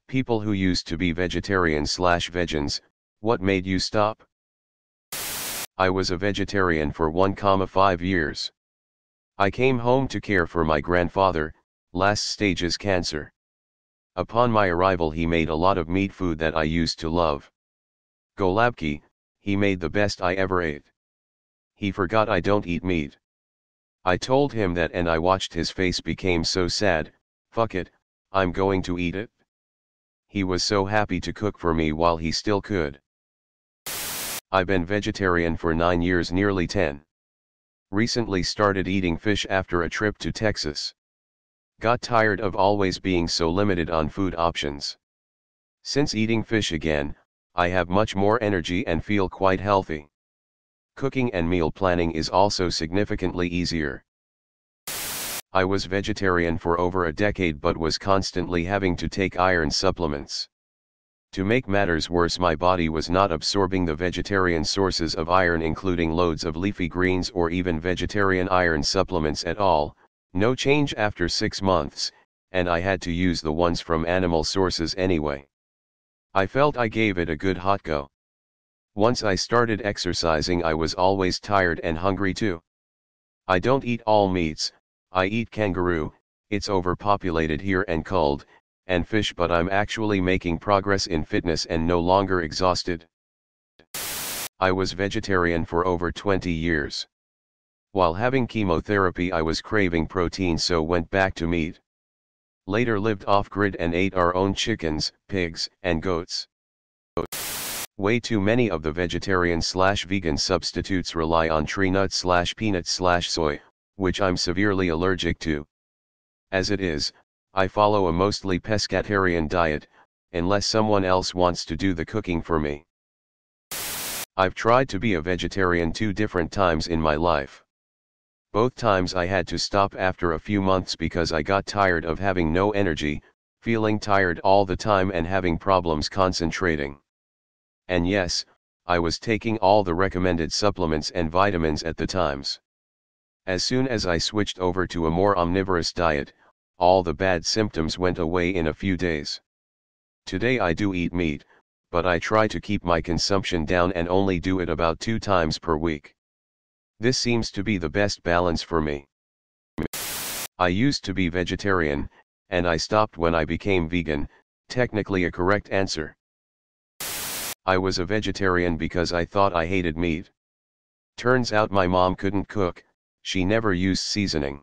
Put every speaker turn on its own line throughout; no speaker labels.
People who used to be vegetarian/vegans, what made you stop? I was a vegetarian for 1,5 years. I came home to care for my grandfather, last stages cancer. Upon my arrival he made a lot of meat food that I used to love. Golabki, he made the best I ever ate. He forgot I don't eat meat. I told him that and I watched his face became so sad. Fuck it, I'm going to eat it. He was so happy to cook for me while he still could. I've been vegetarian for 9 years, nearly 10. Recently started eating fish after a trip to Texas. Got tired of always being so limited on food options. Since eating fish again, I have much more energy and feel quite healthy. Cooking and meal planning is also significantly easier. I was vegetarian for over a decade but was constantly having to take iron supplements. To make matters worse, my body was not absorbing the vegetarian sources of iron, including loads of leafy greens or even vegetarian iron supplements at all. No change after 6 months, and I had to use the ones from animal sources anyway. I felt I gave it a good hot go. Once I started exercising, I was always tired and hungry too. I don't eat all meats, I eat kangaroo, it's overpopulated here and cold, and fish, but I'm actually making progress in fitness and no longer exhausted. I was vegetarian for over 20 years. While having chemotherapy I was craving protein, so went back to meat. Later lived off-grid and ate our own chickens, pigs, and goats. Way too many of the vegetarian/vegan substitutes rely on tree nuts/peanuts/soy, which I'm severely allergic to. As it is, I follow a mostly pescatarian diet, unless someone else wants to do the cooking for me. I've tried to be a vegetarian 2 different times in my life. Both times I had to stop after a few months because I got tired of having no energy, feeling tired all the time and having problems concentrating. And yes, I was taking all the recommended supplements and vitamins at the times. As soon as I switched over to a more omnivorous diet, all the bad symptoms went away in a few days. Today I do eat meat, but I try to keep my consumption down and only do it about 2 times per week. This seems to be the best balance for me. I used to be vegetarian, and I stopped when I became vegan, technically a correct answer. I was a vegetarian because I thought I hated meat. Turns out my mom couldn't cook, she never used seasoning.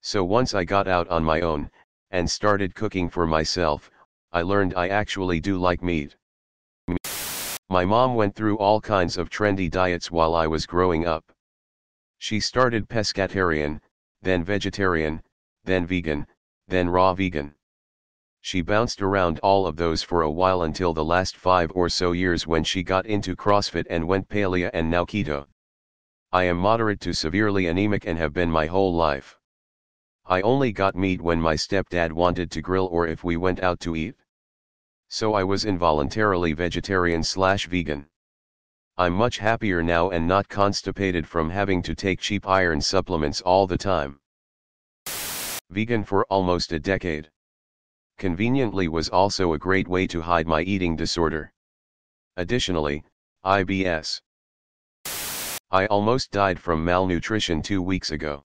So once I got out on my own, and started cooking for myself, I learned I actually do like meat. My mom went through all kinds of trendy diets while I was growing up. She started pescatarian, then vegetarian, then vegan, then raw vegan. She bounced around all of those for a while until the last 5 or so years when she got into CrossFit and went paleo and now keto. I am moderate to severely anemic and have been my whole life. I only got meat when my stepdad wanted to grill or if we went out to eat. So I was involuntarily vegetarian/vegan. I'm much happier now and not constipated from having to take cheap iron supplements all the time. Vegan for almost a decade. Conveniently was also a great way to hide my eating disorder. Additionally, IBS. I almost died from malnutrition 2 weeks ago.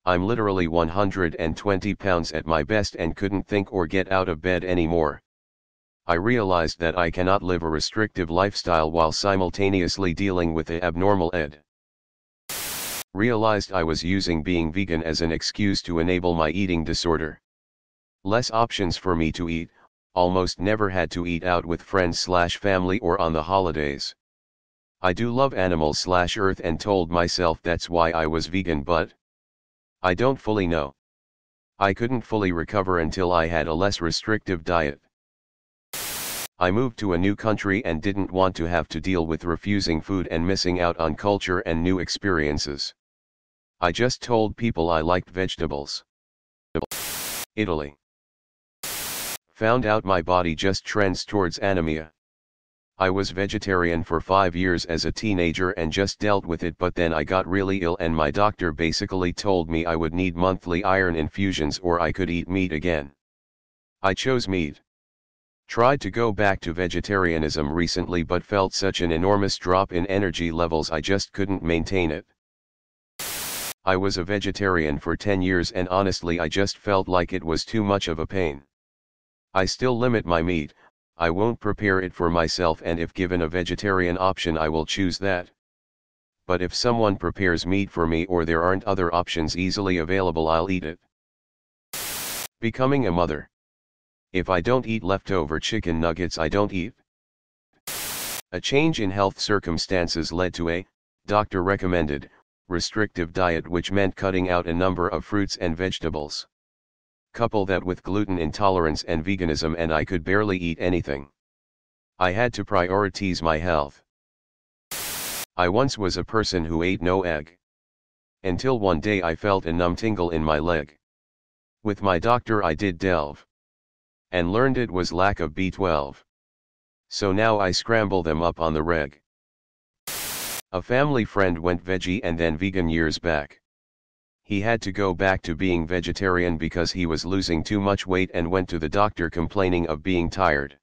I'm literally 120 pounds at my best and couldn't think or get out of bed anymore. I realized that I cannot live a restrictive lifestyle while simultaneously dealing with the abnormal ed. Realized I was using being vegan as an excuse to enable my eating disorder. Less options for me to eat, almost never had to eat out with friends/family or on the holidays. I do love animals/earth and told myself that's why I was vegan, but I don't fully know. I couldn't fully recover until I had a less restrictive diet. I moved to a new country and didn't want to have to deal with refusing food and missing out on culture and new experiences. I just told people I liked vegetables. Italy. Found out my body just trends towards anemia. I was vegetarian for 5 years as a teenager and just dealt with it, but then I got really ill and my doctor basically told me I would need monthly iron infusions or I could eat meat again. I chose meat. Tried to go back to vegetarianism recently but felt such an enormous drop in energy levels I just couldn't maintain it. I was a vegetarian for 10 years and honestly I just felt like it was too much of a pain. I still limit my meat, I won't prepare it for myself, and if given a vegetarian option I will choose that. But if someone prepares meat for me or there aren't other options easily available, I'll eat it. Becoming a mother. If I don't eat leftover chicken nuggets, I don't eat. A change in health circumstances led to a doctor recommended restrictive diet, which meant cutting out a number of fruits and vegetables. Couple that with gluten intolerance and veganism and I could barely eat anything. I had to prioritize my health. I once was a person who ate no egg. Until one day I felt a numb tingle in my leg. With my doctor I did delve. And learned it was lack of B12. So now I scramble them up on the reg. A family friend went veggie and then vegan years back. He had to go back to being vegetarian because he was losing too much weight and went to the doctor complaining of being tired.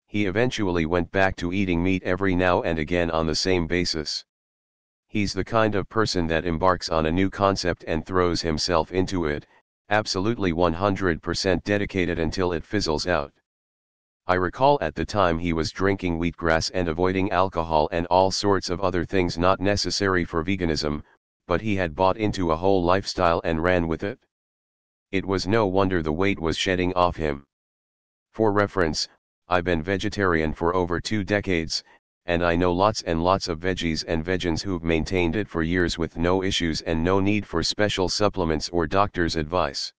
He eventually went back to eating meat every now and again on the same basis. He's the kind of person that embarks on a new concept and throws himself into it, absolutely 100% dedicated until it fizzles out. I recall at the time he was drinking wheatgrass and avoiding alcohol and all sorts of other things not necessary for veganism, but he had bought into a whole lifestyle and ran with it. It was no wonder the weight was shedding off him. For reference, I've been vegetarian for over 2 decades, and I know lots and lots of veggies and vegans who've maintained it for years with no issues and no need for special supplements or doctor's advice.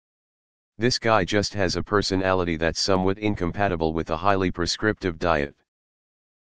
This guy just has a personality that's somewhat incompatible with a highly prescriptive diet.